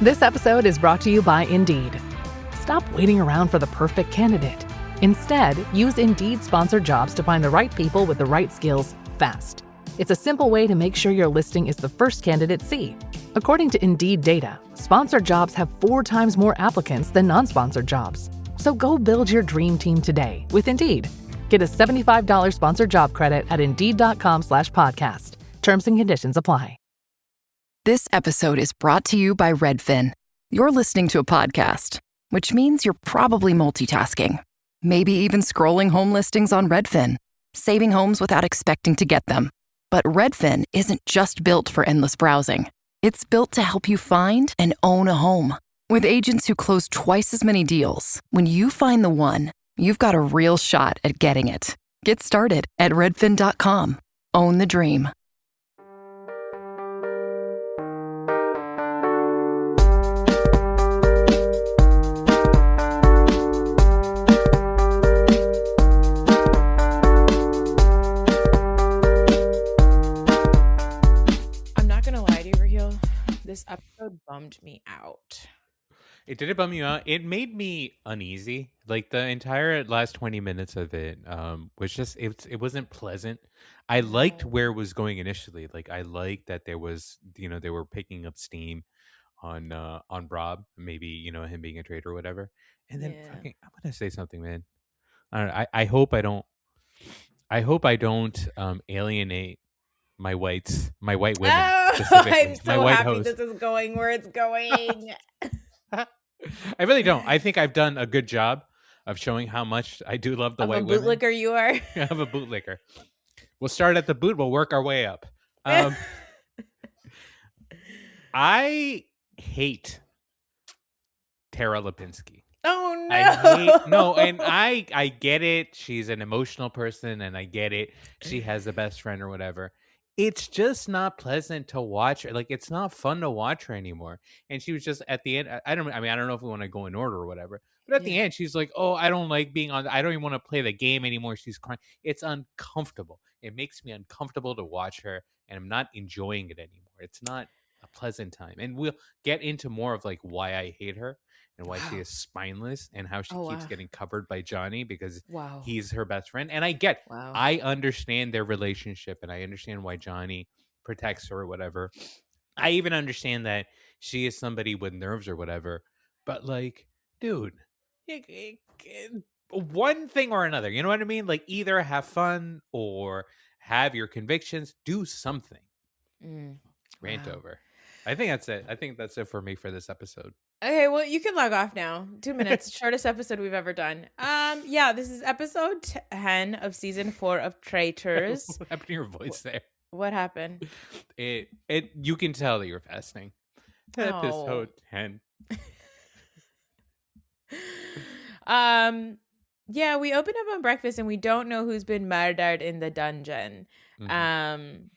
This episode is brought to you by Indeed. Stop waiting around for the perfect candidate. Instead, use Indeed sponsored jobs to find the right people with the right skills fast. It's a simple way to make sure your listing is the first candidates see. According to Indeed data, sponsored jobs have 4 times more applicants than non-sponsored jobs. So go build your dream team today with Indeed. Get a $75 sponsored job credit at Indeed.com/podcast. Terms and conditions apply. This episode is brought to you by Redfin. You're listening to a podcast, which means you're probably multitasking. Maybe even scrolling home listings on Redfin, saving homes without expecting to get them. But Redfin isn't just built for endless browsing. It's built to help you find and own a home. With agents who close twice as many deals, when you find the one, you've got a real shot at getting it. Get started at redfin.com. Own the dream. I'm not gonna lie to you, Raheel. This episode bummed me out. It did bum you out. It made me uneasy. Like the entire last 20 minutes of it was just it wasn't pleasant. I liked where it was going initially. Like I liked that there was, they were picking up steam on Rob, maybe, him being a traitor or whatever. And then Yeah. fucking I'm gonna say something, man. I don't know, I hope I don't alienate my white women. Oh, specifically. I'm My so white happy host. this is going where it's going. I really don't. I think I've done a good job of showing how much I do love the Of white a women. bootlicker you are. I'm a bootlicker. We'll start at the boot. We'll work our way up. I hate Tara Lipinski. Oh no. And I get it. She's an emotional person, and I get it. She has a best friend or whatever. It's just not pleasant to watch her. Like, it's not fun to watch her anymore. And she was just at the end. I don't know if we want to go in order or whatever. But at the end, she's like, "Oh, I don't like being on. I don't even want to play the game anymore." She's crying. It's uncomfortable. It makes me uncomfortable to watch her, and I'm not enjoying it anymore. It's not a pleasant time. And we'll get into more of like why I hate her and why she is spineless and how she keeps getting covered by Johnny because he's her best friend. And I understand their relationship, and I understand why Johnny protects her or whatever. I even understand that she is somebody with nerves or whatever. But like, dude, one thing or another, you know what I mean? Like, either have fun or have your convictions. Do something. Rant over. I think that's it. I think that's it for me for this episode. Okay, well, you can log off now. 2 minutes. Shortest episode we've ever done. Yeah, this is episode 10 of season 4 of Traitors. What happened to your voice there? What happened? You can tell that you're fasting. Episode 10. Yeah, we open up on breakfast and we don't know who's been murdered in the dungeon. And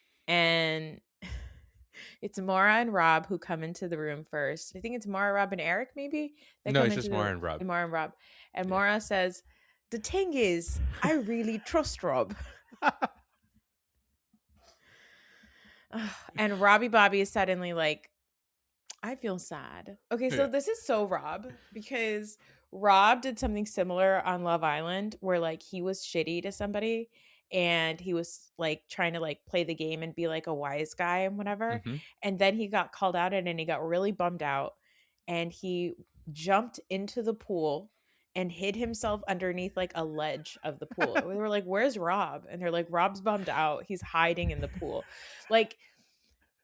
it's Maura and Rob who come into the room first. I think it's Maura, Rob, and Eric, maybe? No, it's just Maura and Rob. Maura and Rob. And Maura says, "The thing is, I really trust Rob." And Robbie Bobby is suddenly like, I feel sad. Okay, so this is so Rob, because Rob did something similar on Love Island where like he was shitty to somebody and he was like trying to like play the game and be like a wise guy and whatever. And then he got called out and he got really bummed out and he jumped into the pool and hid himself underneath like a ledge of the pool. We were like, "Where's Rob?" And they're like, "Rob's bummed out. He's hiding in the pool." Like,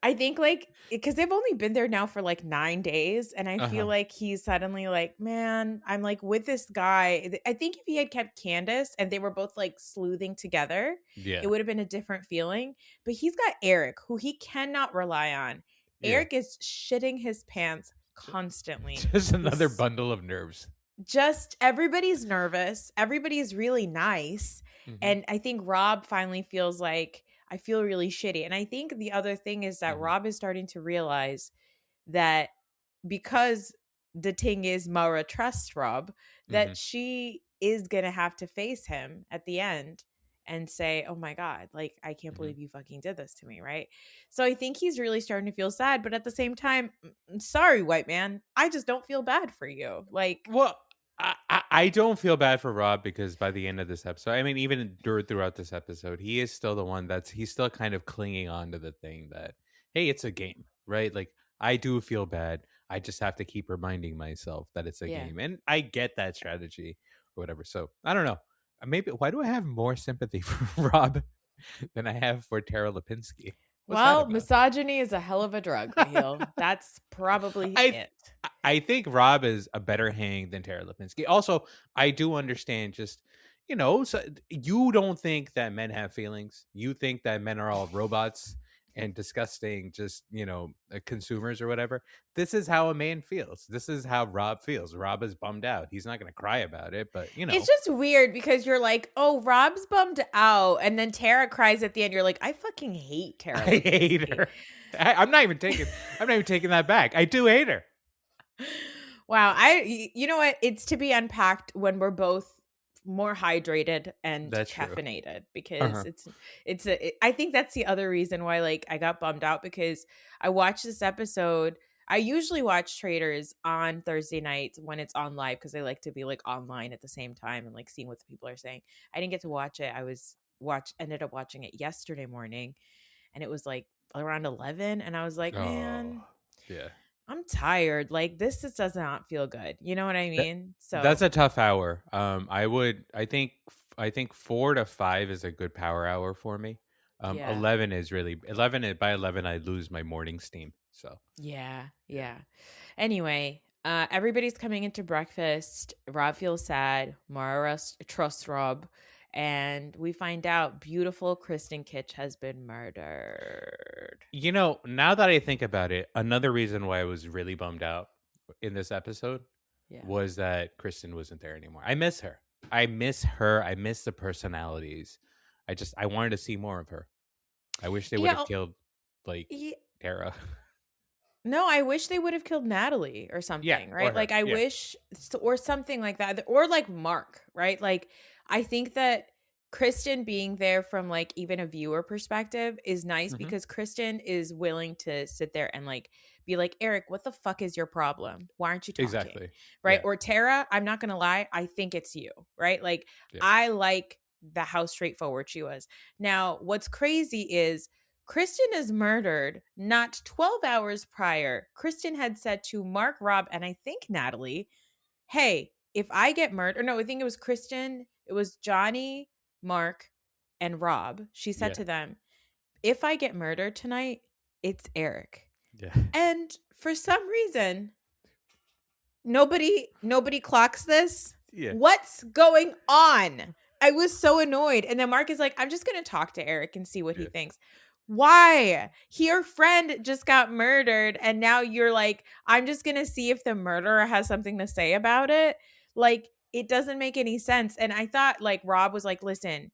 I think like, because they've only been there now for like 9 days. And I feel like he's suddenly like, man, I'm like with this guy. I think if he had kept Candace and they were both like sleuthing together, it would have been a different feeling. But he's got Eric, who he cannot rely on. Eric is shitting his pants constantly. Just another bundle of nerves. Just everybody's nervous. Everybody's really nice. And I think Rob finally feels like, I feel really shitty. And I think the other thing is that Rob is starting to realize that because the thing is Maura trusts Rob, that she is going to have to face him at the end. and say, oh my God, like, I can't Mhm. believe you fucking did this to me, right? So I think he's really starting to feel sad, but at the same time, sorry, white man, I just don't feel bad for you. Like, Well, I don't feel bad for Rob because by the end of this episode, I mean, even throughout this episode, he is still the one he's still kind of clinging on to the thing that, hey, it's a game, right? Like, I do feel bad. I just have to keep reminding myself that it's a yeah. game. And I get that strategy or whatever. So I don't know. Maybe why do I have more sympathy for Rob than I have for Tara Lipinski? What's that Well, about? misogyny is a hell of a drug, Raheel. That's probably I it. I think Rob is a better hang than Tara Lipinski. Also, I do understand just so you don't think that men have feelings. You think that men are all robots and disgusting, just consumers or whatever. This is how a man feels. This is how Rob feels. Rob is bummed out. He's not going to cry about it, but It's just weird because you're like, oh, Rob's bummed out. And then Tara cries at the end. You're like, I fucking hate Tara. I hate Lipinski. her. I'm not even taking that back. I do hate her. Wow. You know what? It's to be unpacked when we're both more hydrated and That's true. caffeinated because Uh-huh. I think that's the other reason why like I got bummed out because I watched this episode. I usually watch Traitors on Thursday nights when it's on live because I like to be like online at the same time and like seeing what the people are saying. I didn't get to watch it. Ended up watching it yesterday morning and it was like around 11 and I was like, man, Oh, yeah. I'm tired. Like this just does not feel good. You know what I That, mean? that's So a tough hour. I think 4 to 5 is a good power hour for me. yeah. 11 is really 11. By 11, I lose my morning steam. So Yeah. yeah. Yeah. Anyway, everybody's coming into breakfast. Rob feels sad. Mara trusts Rob. And we find out beautiful Kristen Kitsch has been murdered. Now that I think about it, another reason why I was really bummed out in this episode Yeah. was that Kristen wasn't there anymore. I miss her. I miss her. I miss the personalities. I wanted to see more of her. I wish they would Yeah. have killed like Yeah. Tara. No, I wish they would have killed Natalie or Yeah, something, or right? her. Like, I Yeah. wish, or something like that, or like Mark, right? Like, I think that Kristen being there from like even a viewer perspective is nice Mhm. because Kristen is willing to sit there and like be like, Eric, what the fuck is your problem? Why aren't you talking? Exactly. Right? Yeah. Or Tara, I'm not gonna lie, I think it's you, right? Like, Yeah. I like how straightforward she was. Now, what's crazy is Kristen is murdered not 12 hours prior. Kristen had said to Mark, Rob, and I think Natalie, hey, if I get murdered, no, I think it was Kristen, it was Johnny, Mark, and Rob. She said Yeah. to them, if I get murdered tonight, it's Eric. Yeah. And for some reason, nobody clocks this. Yeah. What's going on? I was so annoyed. And then Mark is like, I'm just going to talk to Eric and see what he Yeah. thinks. Why? Your friend just got murdered. And now you're like, I'm just going to see if the murderer has something to say about it. Like, it doesn't make any sense. And I thought, like, Rob was like, listen,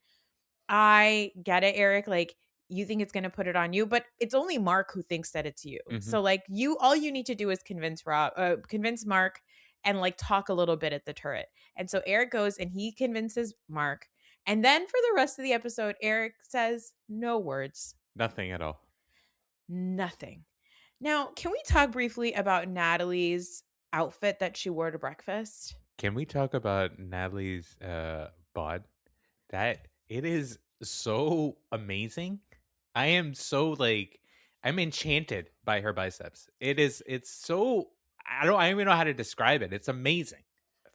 I get it, Eric. Like, you think it's going to put it on you, but it's only Mark who thinks that it's you. Mhm. So, like, all you need to do is convince Mark and like talk a little bit at the turret. And so Eric goes and he convinces Mark. And then for the rest of the episode, Eric says no words, Nothing at all. nothing. Now, can we talk briefly about Natalie's outfit that she wore to breakfast? Can we talk about Natalie's bod? That it is so amazing. I am so I'm enchanted by her biceps. It's so I don't even know how to describe it. It's amazing.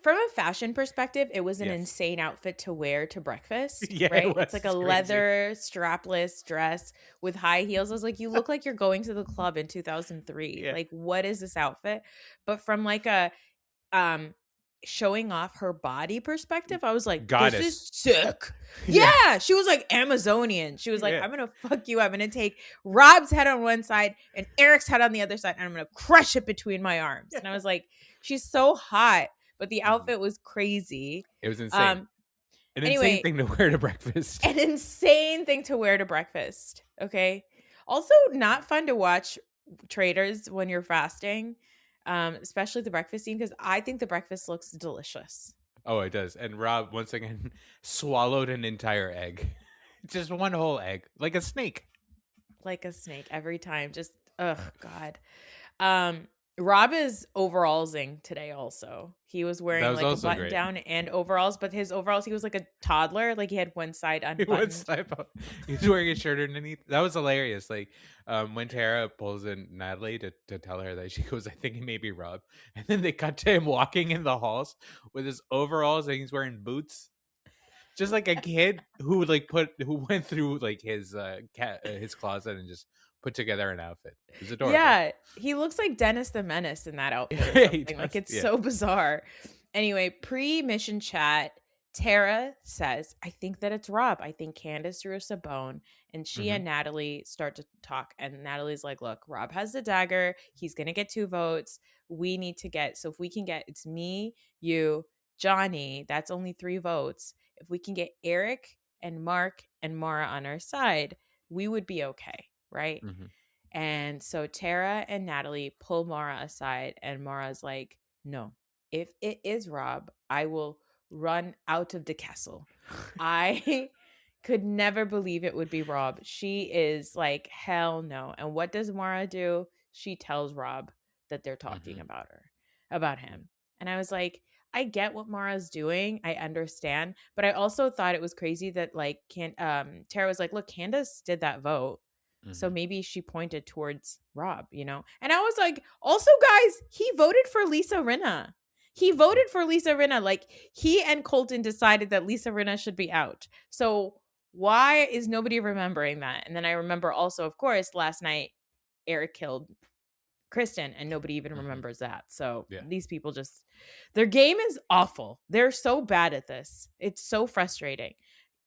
From a fashion perspective, it was an Yes. insane outfit to wear to breakfast. Yeah, it right? was. It's like a It's crazy. leather strapless dress with high heels. I was like, you look like you're going to the club in 2003. Yeah. Like, what is this outfit? But from like a showing off her body perspective, I was like, Goddess. this is sick. Yeah. Yeah. She was like Amazonian. She was like, Yeah. I'm gonna fuck you. I'm gonna take Rob's head on one side and Eric's head on the other side, and I'm gonna crush it between my arms. And I was like, she's so hot. But the outfit was crazy. It was insane. An anyway, insane thing to wear to breakfast. An insane thing to wear to breakfast. Okay. Also, not fun to watch Traitors when you're fasting, especially the breakfast scene, because I think the breakfast looks delicious. Oh, it does. And Rob once again swallowed an entire egg. Just one whole egg, like a snake. Like a snake every time. Just, God. Rob is overallsing today also. He was wearing That was like a also button great. down and overalls, but his overalls, he was like a toddler. Like he had one side unbuttoned. He's wearing a shirt underneath. That was hilarious. Like when Tara pulls in Natalie to tell her that, she goes, I think it may be Rob. And then they cut to him walking in the halls with his overalls and he's wearing boots. Just like a kid who went through like his closet and just put together an outfit. It was adorable. Yeah, he looks like Dennis the Menace in that outfit or something. Like it's so bizarre. Anyway, pre-mission chat, Tara says, I think that it's Rob. I think Candace threw us a bone. And she and Natalie start to talk. And Natalie's like, look, Rob has the dagger. He's going to get 2 votes. We need to get, so if we can get, it's me, you, Johnny, that's only 3 votes. If we can get Eric and Mark and Mara on our side, we would be okay, right? And so Tara and Natalie pull Mara aside, and Mara's like, no, if it is Rob, I will run out of the castle. I could never believe it would be Rob. She is like, hell no. And what does Mara do? She tells Rob that they're talking about him. And I was like, I get what Mara's doing. I understand. But I also thought it was crazy that like Tara was like, look, Candace did that vote. So maybe she pointed towards Rob, you know? And I was like, also, guys, he voted for Lisa Rinna. He voted for Lisa Rinna. Like, he and Colton decided that Lisa Rinna should be out. So why is nobody remembering that? And then I remember also, of course, last night, Eric killed Kristen, and nobody even remembers that. So these people just, their game is awful. They're so bad at this. It's so frustrating.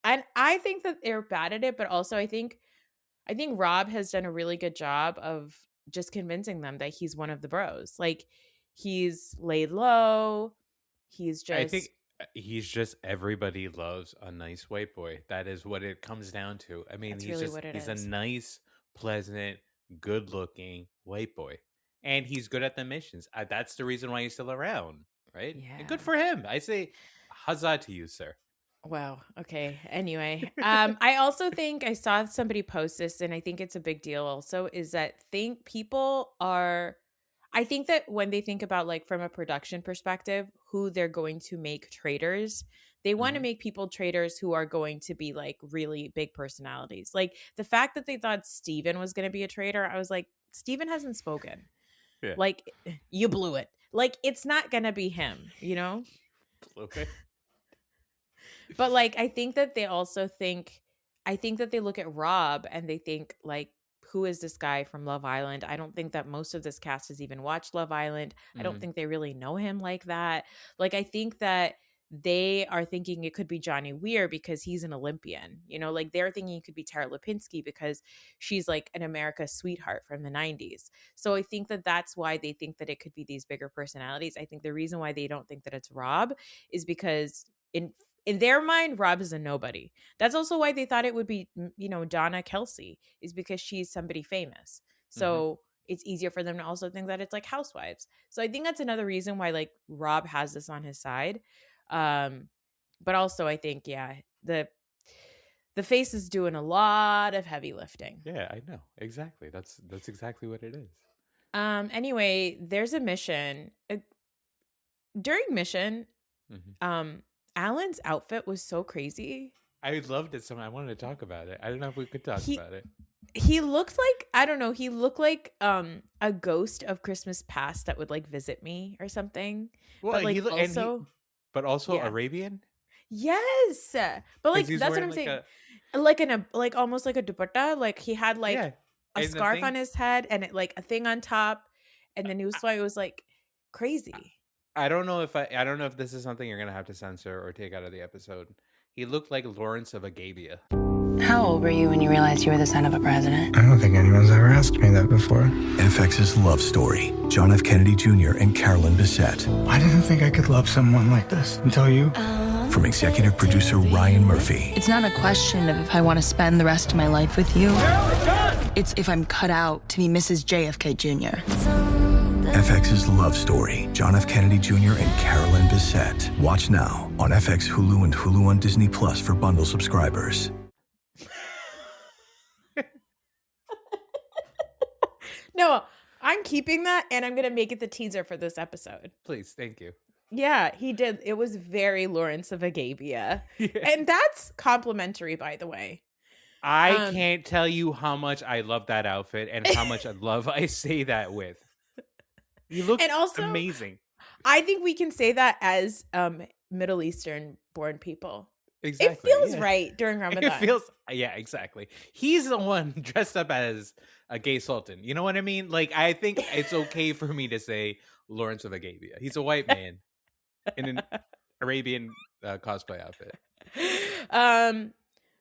And I think that they're bad at it, but also I think Rob has done a really good job of just convincing them that he's one of the bros. Like, he's laid low. I think he's just, everybody loves a nice white boy. That is what it comes down to. I mean, he's a nice, pleasant, good-looking white boy. And he's good at the missions. That's the reason why he's still around, right? Yeah. And good for him. I say, huzzah to you, sir. Wow. Okay. Anyway, I also think I saw somebody post this, and I think it's a big deal also, is that I think that when they think about, like, from a production perspective, who they're going to make traitors, they want to make people traitors who are going to be like really big personalities. Like the fact that they thought Steven was going to be a traitor, I was like, Steven hasn't spoken. Yeah. Like, you blew it. Like, it's not going to be him, you know? Blew it. But like, I think that they look at Rob and they think like, who is this guy from Love Island? I don't think that most of this cast has even watched Love Island. I don't think they really know him like that. Like, I think that they are thinking it could be Johnny Weir because he's an Olympian, you know, like they're thinking it could be Tara Lipinski because she's like an America's sweetheart from the 90s. So I think that that's why they think that it could be these bigger personalities. I think the reason why they don't think that it's Rob is because in their mind, Rob is a nobody. That's also why they thought it would be, you know, Donna Kelsey, is because she's somebody famous. So it's easier for them to also think that it's like Housewives. So I think that's another reason why like Rob has this on his side. But also I think, yeah, the face is doing a lot of heavy lifting. Yeah, I know. Exactly. That's exactly what it is. Anyway, there's a mission. During mission, Alan's outfit was so crazy. I loved it so much. I wanted to talk about it. I don't know if we could talk about it. He looked like, I don't know, he looked like a ghost of Christmas past that would like visit me or something. Well, but like but also Arabian? Yes. But like, that's what I'm saying. Like almost like a dupatta. Like he had like a scarf on his head and it like a thing on top. And then it was like crazy. I don't know if this is something you're going to have to censor or take out of the episode. He looked like Lawrence of Arabia. How old were you when you realized you were the son of a president? I don't think anyone's ever asked me that before. FX's Love Story. John F. Kennedy Jr. and Carolyn Bessette. I didn't think I could love someone like this until you. From executive producer Ryan Murphy. It's not a question of if I want to spend the rest of my life with you. It's if I'm cut out to be Mrs. JFK Jr. FX's Love Story. John F. Kennedy Jr. and Carolyn Bessette. Watch now on FX, Hulu, and Hulu on Disney Plus for bundle subscribers. No, I'm keeping that, and I'm gonna make it the teaser for this episode. Please, thank you. Yeah, he did. It was very Lawrence of Arabia. Yeah. And that's complimentary, by the way. I can't tell you how much I love that outfit and how much I say that with. You look and also, amazing. I think we can say that as Middle Eastern born people. Exactly. It feels right during Ramadan. It feels, yeah, exactly. He's the one dressed up as a gay sultan. You know what I mean? Like, I think it's okay for me to say Lawrence of Arabia. He's a white man in an Arabian cosplay outfit.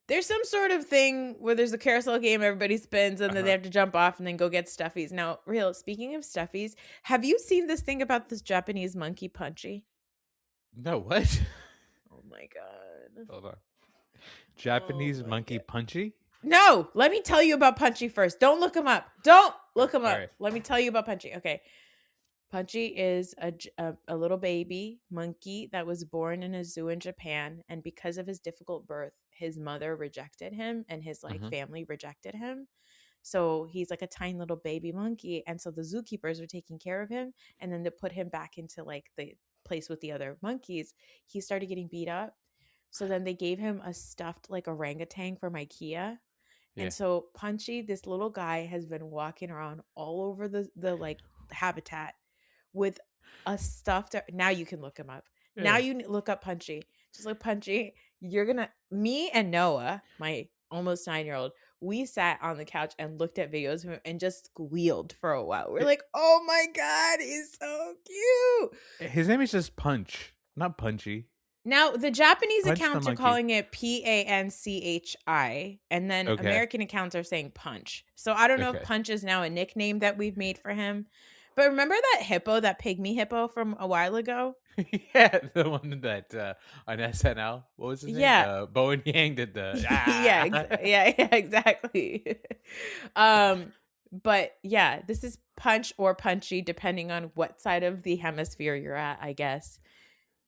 There's some sort of thing where there's a carousel game, everybody spins, and then they have to jump off and then go get stuffies. Now, Raheel, speaking of stuffies, have you seen this thing about this Japanese monkey Punchy? No, what? Oh my god. Hold on. Japanese monkey Punchy? No, let me tell you about Punchy first. Don't look him up. Don't look him up. Right. Let me tell you about Punchy. Okay. Punchy is a little baby monkey that was born in a zoo in Japan, and because of his difficult birth, his mother rejected him and his family rejected him. So he's like a tiny little baby monkey, and so the zookeepers are taking care of him, and then to put him back into like the place with the other monkeys, he started getting beat up. So then they gave him a stuffed like orangutan from IKEA. Yeah. And so Punchy, this little guy, has been walking around all over the like habitat with a stuffed. Now you can look him up. Yeah. Now you look up Punchy. Just like Punchy, me and Noah, my almost 9-year-old, we sat on the couch and looked at videos of him and just squealed for a while. We're like, oh my God, he's so cute. His name is just Punch, not Punchy. Now, the Japanese accounts are calling it Panchi, and then American accounts are saying Punch. So I don't know if Punch is now a nickname that we've made for him. But remember that hippo, that pygmy hippo from a while ago? Yeah, the one that on SNL. What was his name? Yeah, Bowen Yang did the. yeah, exactly. But yeah, this is Punch or Punchy, depending on what side of the hemisphere you're at, I guess.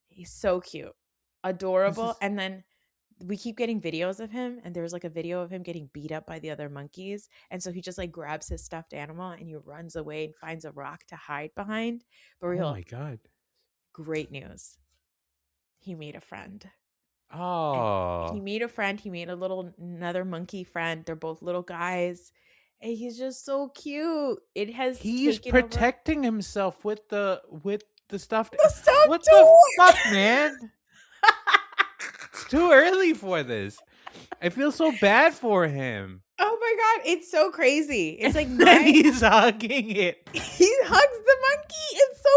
He's so cute, adorable, and then we keep getting videos of him, and there's like a video of him getting beat up by the other monkeys, and so he just like grabs his stuffed animal and he runs away and finds a rock to hide behind. But oh my god, great news, he made a friend. Oh, and he made a friend. He made another monkey friend. They're both little guys, and he's just so cute. He's protecting himself with the stuffed. What the fuck, man? It's too early for this. I feel so bad for him. Oh my god, it's so crazy. It's like he's hugging it. He hugs the monkey. It's so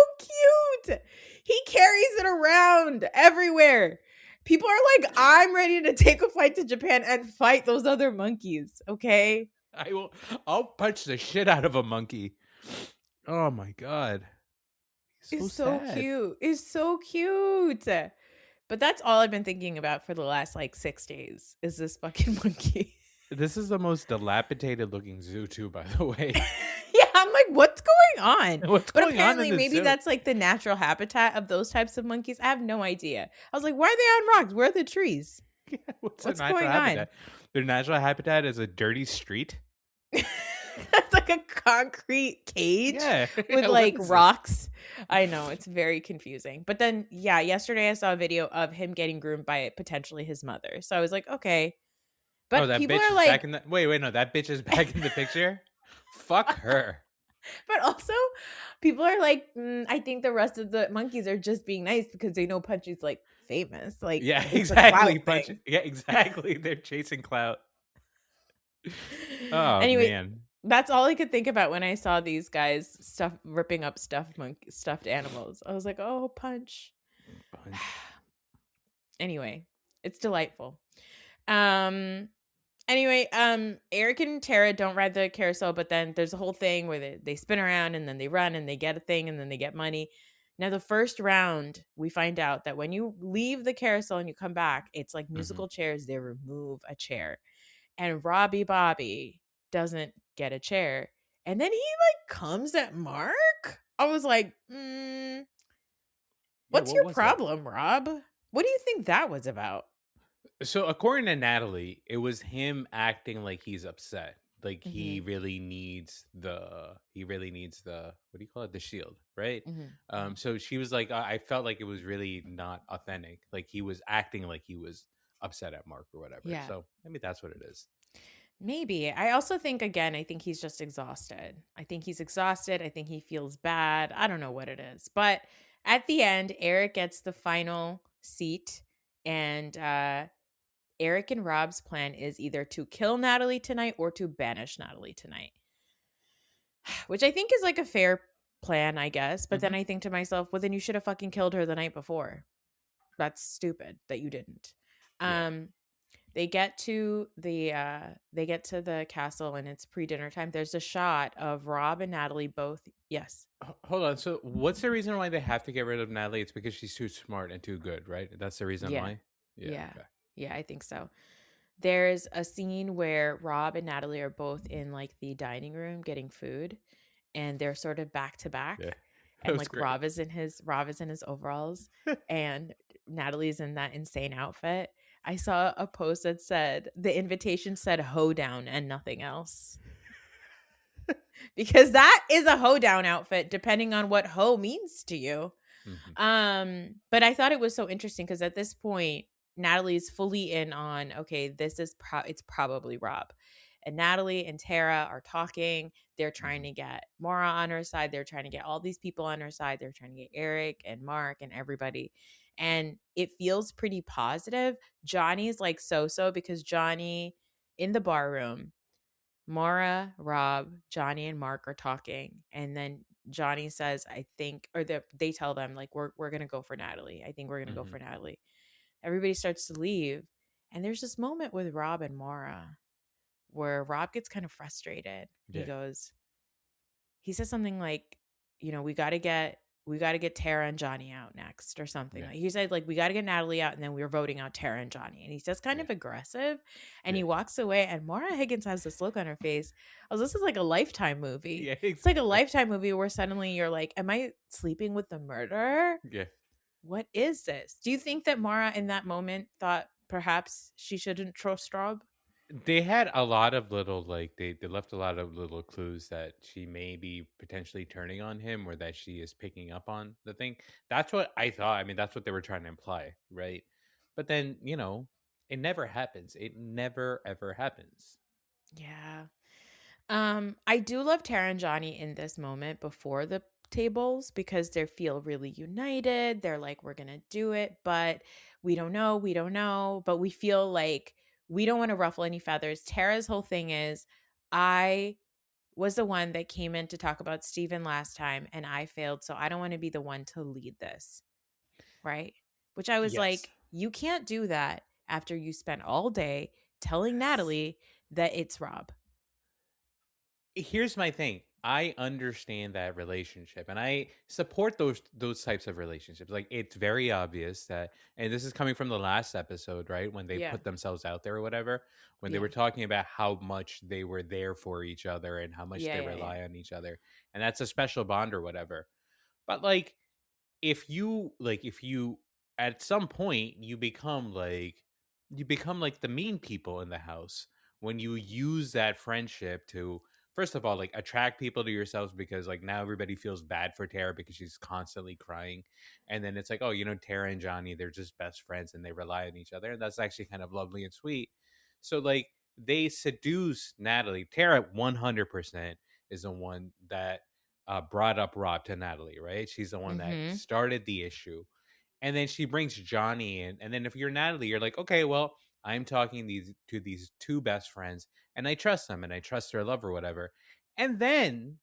cute. He carries it around everywhere. People are like, I'm ready to take a flight to Japan and fight those other monkeys. Okay. I'll punch the shit out of a monkey. Oh my god. It's so cute. It's so cute. But that's all I've been thinking about for the last like 6 days is this fucking monkey. This is the most dilapidated looking zoo too, by the way. Yeah, I'm like, what's going on? Apparently maybe that's like the natural habitat of those types of monkeys. I have no idea. I was like, why are they on rocks? Where are the trees? Yeah, what's going on? Their natural habitat is a dirty street. That's like a concrete cage with like rocks. I know, it's very confusing. But then, yesterday I saw a video of him getting groomed by potentially his mother. So I was like, okay. But that people bitch are like, back in the wait, no, that bitch is back in the picture. Fuck her. But also, people are like, I think the rest of the monkeys are just being nice because they know Punchy's like famous. Like, yeah, exactly. Punchy. Yeah, exactly. They're chasing clout. Oh, anyway, man. That's all I could think about when I saw these guys ripping up stuffed animals. I was like, oh, Punch. Anyway, it's delightful. Anyway, Eric and Tara don't ride the carousel, but then there's a whole thing where they spin around and then they run and they get a thing and then they get money. Now, the first round, we find out that when you leave the carousel and you come back, it's like musical chairs. They remove a chair. And Robbie Bobby doesn't get a chair. And then he like comes at Mark. I was like, what's your problem, Rob? What do you think that was about? So according to Natalie, it was him acting like he's upset Like he really needs the what do you call it, the shield, right? So she was like, I felt like it was really not authentic. Like he was acting like he was upset at Mark or whatever. Yeah. So maybe that's what it is. Maybe. I also think, again, I think he's just exhausted. I think he's exhausted. I think he feels bad. I don't know what it is. But at the end, Eric gets the final seat. And Eric and Rob's plan is either to kill Natalie tonight or to banish Natalie tonight, which I think is like a fair plan, I guess. But then I think to myself, well, then you should have fucking killed her the night before. That's stupid that you didn't. They get to the castle and it's pre-dinner time. There's a shot of Rob and Natalie both. Yes. Hold on. So what's the reason why they have to get rid of Natalie? It's because she's too smart and too good, right? That's the reason why? Yeah. Okay. Yeah, I think so. There's a scene where Rob and Natalie are both in like the dining room getting food, and they're sort of back to back. Yeah. And like Rob is in his overalls and Natalie's in that insane outfit. I saw a post that said the invitation said hoedown and nothing else. Because that is a hoedown outfit depending on what hoe means to you. But I thought it was so interesting because at this point Natalie's fully in on, okay, this is it's probably Rob. And Natalie and Tara are talking. They're trying to get Maura on her side. They're trying to get all these people on her side. They're trying to get Eric and Mark and everybody. And it feels pretty positive. Johnny's like so because Johnny in the bar room, Maura, Rob, Johnny, and Mark are talking. And then Johnny says, I think, or they tell them, like, we're going to go for Natalie. I think we're going to go for Natalie. Everybody starts to leave. And there's this moment with Rob and Maura where Rob gets kind of frustrated. Yeah. He says something like, you know, we got to get Tara and Johnny out next or something. Yeah. Like he said, like, we got to get Natalie out and then we're voting out Tara and Johnny. And he says kind of aggressive and he walks away and Maura Higgins has this look on her face. Oh, this is like a Lifetime movie. Yeah, It's like a Lifetime movie where suddenly you're like, am I sleeping with the murderer? Yeah. What is this? Do you think that Maura in that moment thought perhaps she shouldn't trust Rob? They had a lot of little, like, they left a lot of little clues that she may be potentially turning on him or that she is picking up on the thing. That's what I thought. I mean, that's what they were trying to imply, right? But then, you know, it never happens. It never, ever happens. Yeah. I do love Tara and Johnny in this moment before the tables because they feel really united. They're like, we're going to do it, but we don't know. But we feel like we don't want to ruffle any feathers. Tara's whole thing is, I was the one that came in to talk about Steven last time and I failed. So I don't want to be the one to lead this. Right. Which I was like, you can't do that after you spent all day telling Natalie that it's Rob. Here's my thing. I understand that relationship and I support those types of relationships. Like, it's very obvious that, and this is coming from the last episode, right? When they put themselves out there or whatever, when they were talking about how much they were there for each other and how much they rely on each other. And that's a special bond or whatever. But like, if you at some point you become like the mean people in the house when you use that friendship to, first of all, like, attract people to yourselves, because like now everybody feels bad for Tara because she's constantly crying. And then it's like, oh, you know, Tara and Johnny, they're just best friends and they rely on each other. And that's actually kind of lovely and sweet. So like, they seduce Natalie. Tara 100% is the one that brought up Rob to Natalie, right? She's the one that started the issue. And then she brings Johnny in. And then if you're Natalie, you're like, okay, well, I'm talking to these two best friends and I trust them and I trust their love or whatever. And then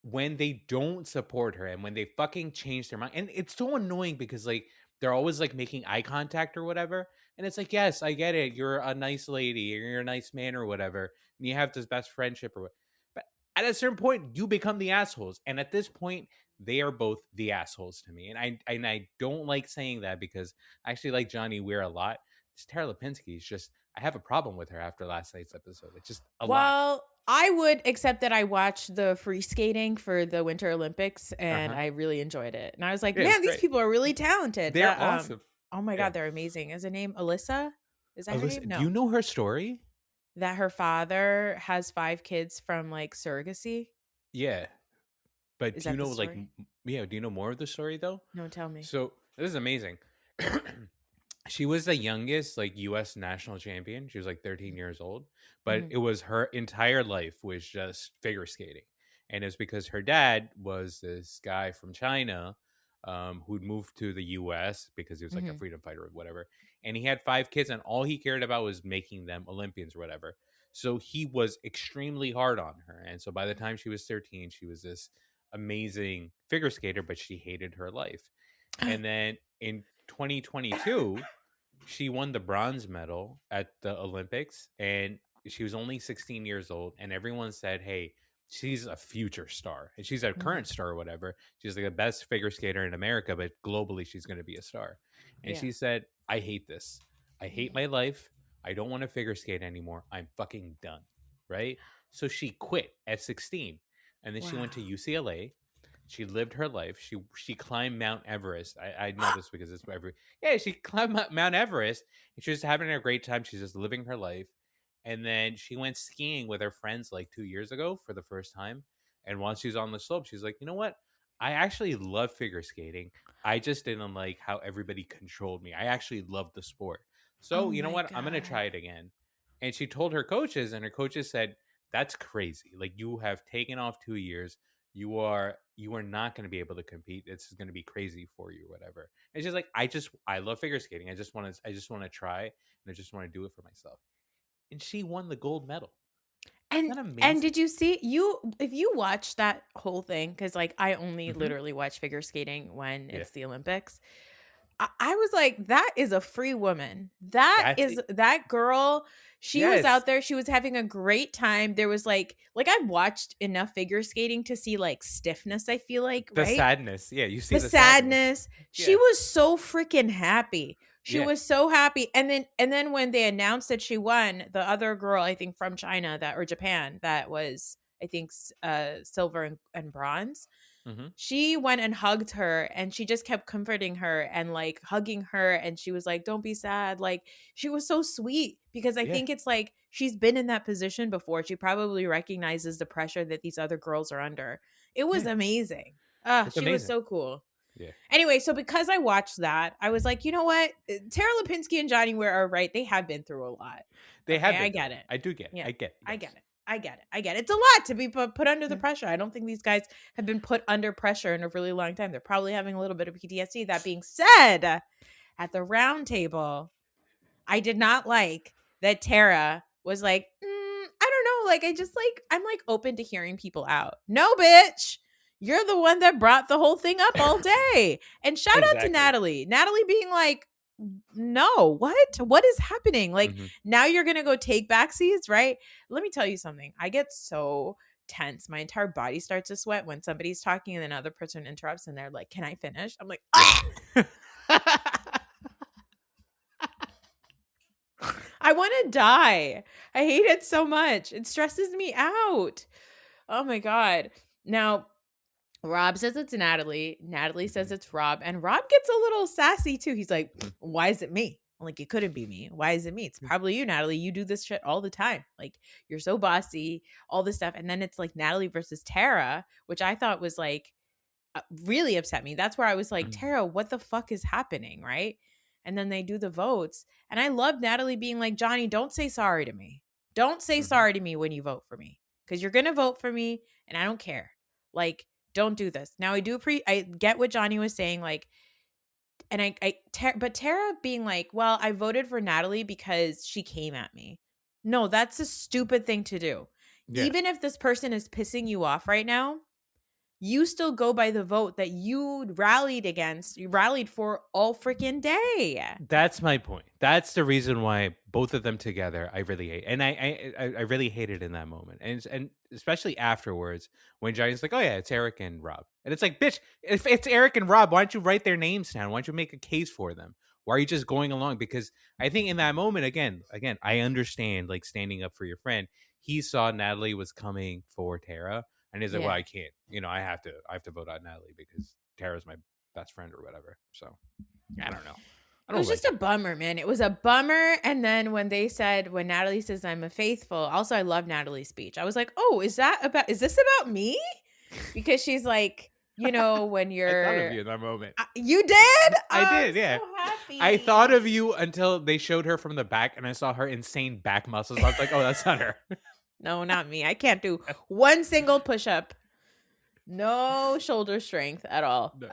when they don't support her and when they fucking change their mind, and it's so annoying because like they're always like making eye contact or whatever. And it's like, yes, I get it. You're a nice lady or you're a nice man or whatever. And you have this best friendship or what. But at a certain point, you become the assholes. And at this point, they are both the assholes to me. And I don't like saying that because I actually like Johnny Weir a lot. This Tara Lipinski is just, I have a problem with her after last night's episode. It's just a lot. Well, I would accept that I watched the free skating for the Winter Olympics and I really enjoyed it. And I was like, man, these people are really talented. They're awesome. Oh my God, they're amazing. Is her name Alyssa? Is that her name? No. Do you know her story? that her father has 5 kids from like surrogacy? Yeah. But Is do you that the know, like, story? yeah, do you know more of the story though? No, tell me. So this is amazing. She was the youngest, like, U.S. national champion. She was like 13 years old, but Mm-hmm. it was her entire life was just figure skating, and it's because her dad was this guy from China, who'd moved to the U.S. because he was like a Mm-hmm. freedom fighter or whatever, and he had 5 kids, and all he cared about was making them Olympians or whatever. So he was extremely hard on her, and so by the time she was 13, she was this amazing figure skater, but she hated her life. And then in 2022, she won the bronze medal at the Olympics, and she was only 16 years old. And everyone said, hey, she's a future star. And she's a Mm-hmm. current star or whatever. She's like the best figure skater in America, but globally, she's going to be a star. And Yeah. she said, I hate this. I hate my life. I don't want to figure skate anymore. I'm fucking done. Right. So she quit at 16. And then she went to Wow. UCLA. She lived her life. She climbed Mount Everest. I know this because it's every yeah. She climbed Mount Everest, and she was having a great time. She's just living her life, and then she went skiing with her friends like 2 years ago for the first time. And once she's on the slope, she's like, you know what? I actually love figure skating. I just didn't like how everybody controlled me. I actually love the sport. Oh So you know my what? I'm gonna try God. it again. And she told her coaches, and her coaches said, "That's crazy. Like you have taken off 2 years. You are not going to be able to compete. It's going to be crazy for you, whatever." It's just like I love figure skating. I just want to try, and I just want to do it for myself. And she won the gold medal. Isn't that And amazing? did you see you if you watch that whole thing, because like I only Hmm. literally watch figure skating when Yeah, it's the Olympics. I was like, that is a free woman. That that's is it. that girl. She was Yes, out there. She was having a great time. There was like I've watched enough figure skating to see like stiffness, I feel like, the right? sadness. Yeah, you see The the sadness. sadness. She Yeah, was so freaking happy. She yeah. was so happy. And then when they announced that she won, the other girl, I think from China that or Japan, that was I think silver and bronze, Hmm. she went and hugged her and she just kept comforting her and like hugging her, and she was like, don't be sad. Like she was so sweet because I Yeah, think it's like she's been in that position before. She probably recognizes the pressure that these other girls are under. It was yeah. amazing. It's She was amazing. so cool. Yeah, Anyway, so because I watched that, I was like, you know what? Tara Lipinski and Johnny Ware are right. They have been through a lot. they Okay, have I been through get it. it. I do get. It. Yeah, I get. I Yes. get it. I get it. I get it. It's a lot to be put under the Yeah. pressure. I don't think these guys have been put under pressure in a really long time. They're probably having a little bit of PTSD. That being said, at the round table, I did not like that Tara was like, I don't know. Like, I just like, I'm like open to hearing people out. No, bitch. You're the one that brought the whole thing up all day. And shout out to Exactly. Natalie. Natalie being like, no, what is happening? Like, Hmm. now you're gonna go take back seats, right? Let me tell you something. I get so tense. My entire body starts to sweat when somebody's talking and another person interrupts and they're like, can I finish? I'm like, ah! Yeah. I want to die. I hate it so much. It stresses me out. Oh my God. Now, Rob says it's Natalie. Natalie says it's Rob. And Rob gets a little sassy too. He's like, Mhm. why is it me? I'm like, it couldn't be me. Why is it me? It's probably you, Natalie. You do this shit all the time. Like, you're so bossy, all this stuff. And then it's like Natalie versus Tara, which I thought was like really upset me. That's where I was like, Mhm. Tara, what the fuck is happening? Right. And then they do the votes. And I love Natalie being like, Johnny, don't say sorry to me. Don't say Mhm. sorry to me when you vote for me because you're going to vote for me and I don't care. Like, don't do this. Now, I get what Johnny was saying. Like, and but Tara being like, well, I voted for Natalie because she came at me. No, that's a stupid thing to do. Yeah. Even if this person is pissing you off right now, you still go by the vote that you rallied against. You rallied for all freaking day. That's my point. That's the reason why both of them together I really hate, and I really hated in that moment, and especially afterwards when Johnny's like, "Oh yeah, it's Eric and Rob," and it's like, "Bitch, if it's Eric and Rob, why don't you write their names down? Why don't you make a case for them? Why are you just going along?" Because I think in that moment, again, I understand like standing up for your friend. He saw Natalie was coming for Tara, and he's like, "Well, Yeah. I can't. I have to vote on Natalie because Tara's my best friend or whatever." So I don't know. It was just a bummer, man. It was a bummer. And then when Natalie says I'm a faithful, also I love Natalie's speech. I was like, oh, is this about me? Because she's like, when you're. I thought of you in that moment. You did? I did, yeah. So happy. I thought of you until they showed her from the back and I saw her insane back muscles. I was like, oh, that's not her. No, not me. I can't do one single push-up. No shoulder strength at all. No.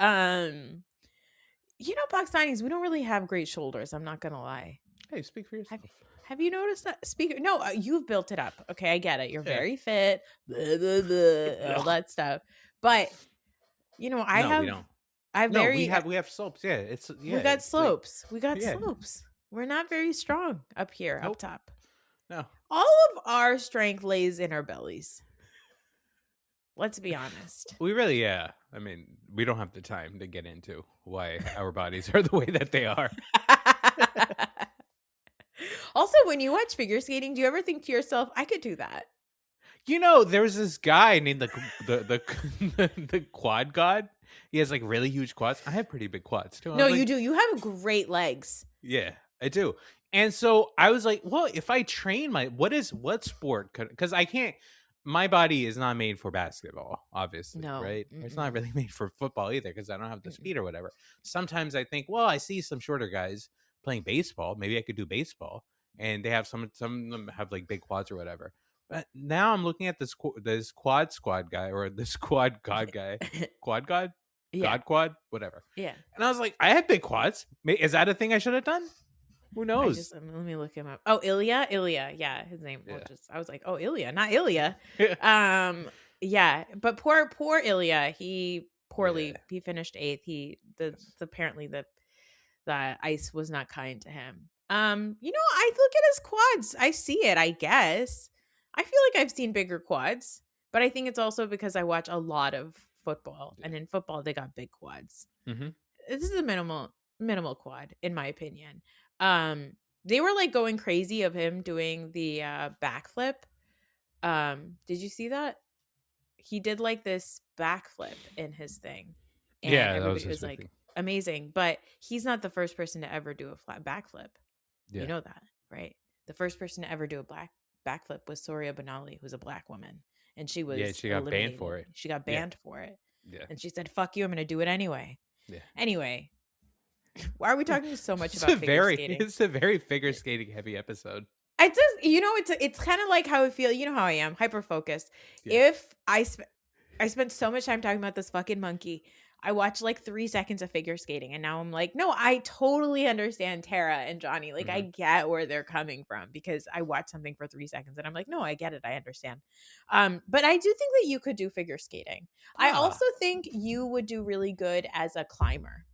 Pakistanis, we don't really have great shoulders. I'm not going to lie. Hey, speak for yourself. Have you noticed that? No, you've built it up. Okay, I get it. You're very fit, blah, blah, blah, all that stuff. But we don't. We have slopes. Yeah, we got slopes. We got slopes. We're not very strong up here, up top. No. All of our strength lays in our bellies. Let's be honest. We really, I mean, we don't have the time to get into why our bodies are the way that they are. Also, when you watch figure skating, do you ever think to yourself, I could do that? There was this guy named the quad god. He has like really huge quads. I have pretty big quads too. No, you do. You have great legs. Yeah, I do. And so I was like, well, if I train what sport because I can't. My body is not made for basketball, obviously, right? It's not really made for football either because I don't have the speed or whatever. Sometimes I think, well, I see some shorter guys playing baseball. Maybe I could do baseball. And they have some of them have like big quads or whatever. But now I'm looking at this quad squad guy or this quad god guy. Quad god? Yeah. Quad? Whatever. Yeah. And I was like, I have big quads. Is that a thing I should have done? Who knows? Let me look him up. Oh, Ilya. Yeah, his name. Yeah. I was like, oh, Ilya, not Ilya. Yeah, but poor Ilya. He finished 8th. Apparently the ice was not kind to him. I look at his quads. I see it, I guess. I feel like I've seen bigger quads, but I think it's also because I watch a lot of football, and in football they got big quads. Mm-hmm. This is a minimal quad, in my opinion. They were like going crazy of him doing the backflip. Did you see that? He did like this backflip in his thing. And everybody was like, thing. Amazing. But he's not the first person to ever do a flat backflip. Yeah. You know that, right? The first person to ever do a backflip was Soria Benali, who's a black woman. And she was she got banned for it. She got banned for it. Yeah. And she said, fuck you, I'm going to do it anyway. Yeah. Anyway, why are we talking so much about figure skating? It's a very figure skating heavy episode. It does, it's kind of like how I feel. You know how I am, hyper focused. Yeah. If I spent so much time talking about this fucking monkey, I watched like 3 seconds of figure skating, and now I'm like, no, I totally understand Tara and Johnny. Like, I get where they're coming from because I watched something for 3 seconds, and I'm like, no, I get it, I understand. But I do think that you could do figure skating. I also think you would do really good as a climber.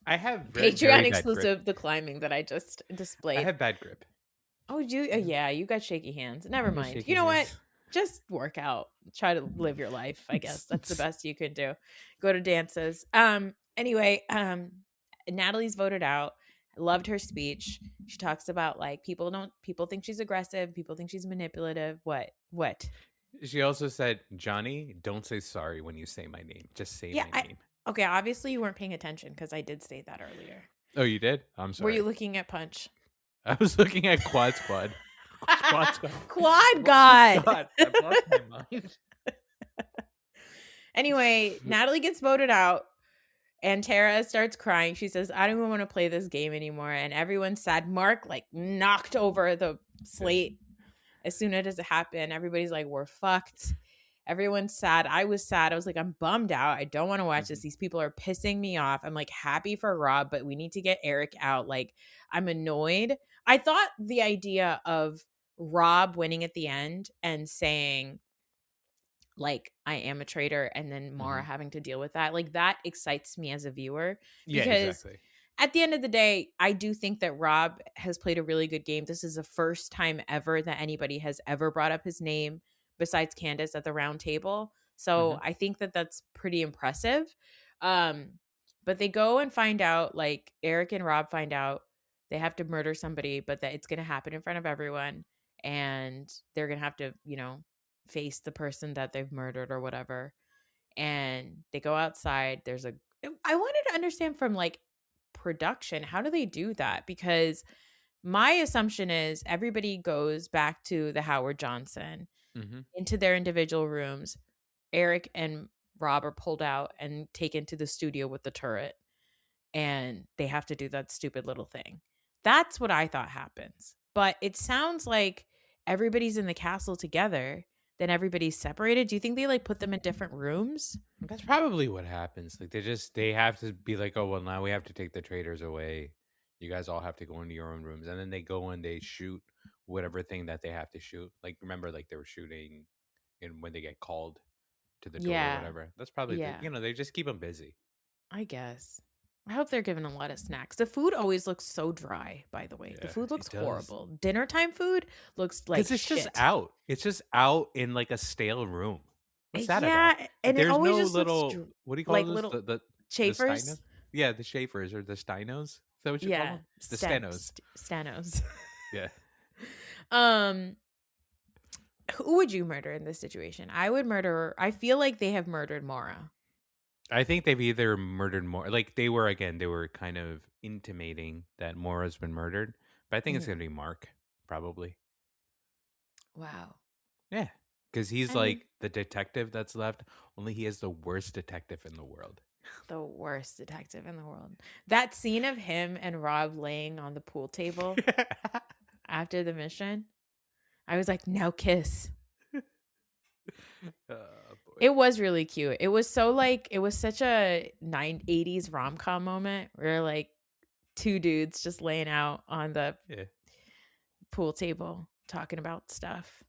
I have Patreon exclusive the climbing that I just displayed. I have bad grip. Oh, yeah, you got shaky hands. Never mind. You know what? Just work out. Try to live your life, I guess. That's the best you can do. Go to dances. Anyway, Natalie's voted out. I loved her speech. She talks about like people think she's aggressive, people think she's manipulative. What? She also said, Johnny, don't say sorry when you say my name. Just say my name. Okay, obviously you weren't paying attention because I did say that earlier. Oh, you did? I'm sorry. Were you looking at Punch? I was looking at Quad Squad. Quad God. That blows my mind. Anyway, Natalie gets voted out and Tara starts crying. She says, I don't even want to play this game anymore. And everyone's sad. Mark like knocked over the slate as soon as it happened. Everybody's like, we're fucked. Everyone's sad. I was sad. I was like, I'm bummed out. I don't want to watch this. These people are pissing me off. I'm like happy for Rob, but we need to get Eric out. Like, I'm annoyed. I thought the idea of Rob winning at the end and saying, like, I am a traitor, and then Mara having to deal with that, like, that excites me as a viewer. Because exactly. At the end of the day, I do think that Rob has played a really good game. This is the first time ever that anybody has ever brought up his name besides Candace at the round table. So I think that that's pretty impressive. But they go and find out, like, Eric and Rob find out they have to murder somebody, but that it's going to happen in front of everyone. And they're going to have to, face the person that they've murdered or whatever. And they go outside. I wanted to understand from, like, production. How do they do that? Because my assumption is everybody goes back to the Howard Johnson into their individual rooms. Eric and Rob are pulled out and taken to the studio with the turret, and they have to do that stupid little thing. That's what I thought happens. But it sounds like everybody's in the castle together, then everybody's separated. Do you think they like put them in different rooms? That's probably what happens. Like they have to be like, oh well, now we have to take the traitors away. You guys all have to go into your own rooms, and then they go and they shoot whatever thing that they have to shoot. Like remember, like they were shooting, and when they get called to the door or whatever. That's probably they just keep them busy. I guess. I hope they're given a lot of snacks. The food always looks so dry, by the way. The food looks horrible. Dinner time food looks like it's shit. Just out. It's just out in like a stale room. What's that about? Yeah, and there's it always no just little looks what do you call like those? little The chafers? Stenos? Yeah, the chafers or the stenos. Is that what you call them? The stenos. Stenos. Yeah. Who would you murder in this situation? I feel like they have murdered Mora. I think they've either murdered Mora, like they were kind of intimating that Mora's been murdered, but I think it's gonna be Mark, probably. Wow. Yeah, because he's the detective that's left. Only he is the worst detective in the world. The worst detective in the world. That scene of him and Rob laying on the pool table after the mission, I was like, now kiss. It was really cute. It was so it was such a 80s rom-com moment where like two dudes just laying out on the pool table talking about stuff.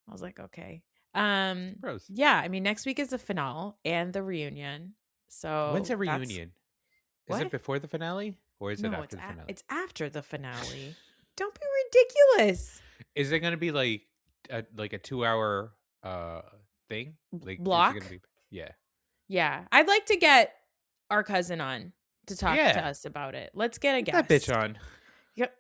I was like, okay. Gross. Yeah, I mean next week is the finale and the reunion. So when's the reunion? Is it before the finale or is it after the finale? It's after the finale. Don't be ridiculous. Is it going to be like a 2-hour thing? Like block? Is it gonna be, yeah. I'd like to get our cousin on to talk to us about it. Let's get a guest. That bitch on. Yep.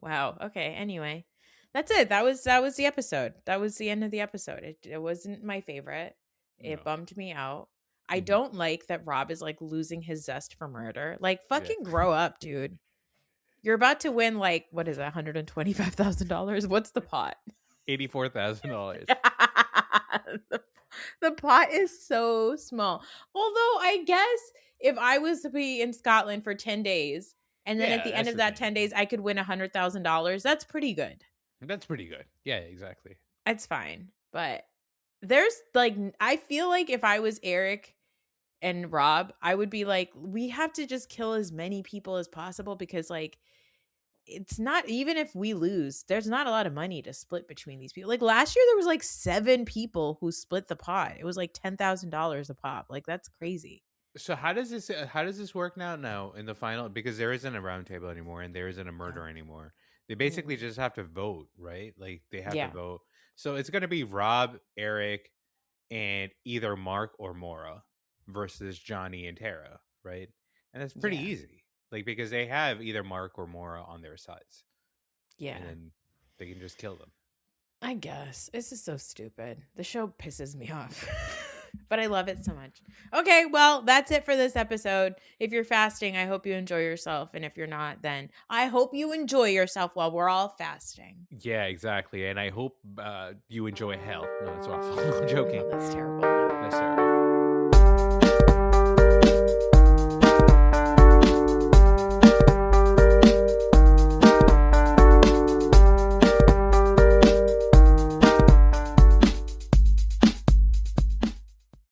Wow. Okay. Anyway, that's it. That was the episode. That was the end of the episode. It wasn't my favorite. It bummed me out. I don't like that Rob is like losing his zest for murder. Like fucking grow up, dude. You're about to win like what is it, $125,000? What's the pot? $84,000. The pot is so small. Although I guess if I was to be in Scotland for 10 days and then at the end of that 10 days I could win $100,000, that's pretty good. That's pretty good. Yeah, exactly. It's fine. But there's I feel like if I was Eric and Rob, I would be like, we have to just kill as many people as possible because it's not, even if we lose, there's not a lot of money to split between these people. Like last year, there was 7 people who split the pot. It was $10,000 a pop. That's crazy. So how does this work now in the final? Because there isn't a round table anymore and there isn't a murder anymore. They basically just have to vote, right? Like they have to vote. So it's going to be Rob, Eric, and either Mark or Mora versus Johnny and Tara, right? And it's pretty easy. Because they have either Mark or Mora on their sides. Yeah. And then they can just kill them. I guess. This is so stupid. The show pisses me off. But I love it so much. Okay, well, that's it for this episode. If you're fasting, I hope you enjoy yourself. And if you're not, then I hope you enjoy yourself while we're all fasting. Yeah, exactly. And I hope you enjoy hell. No, that's awful. I'm joking. That's terrible. That's terrible.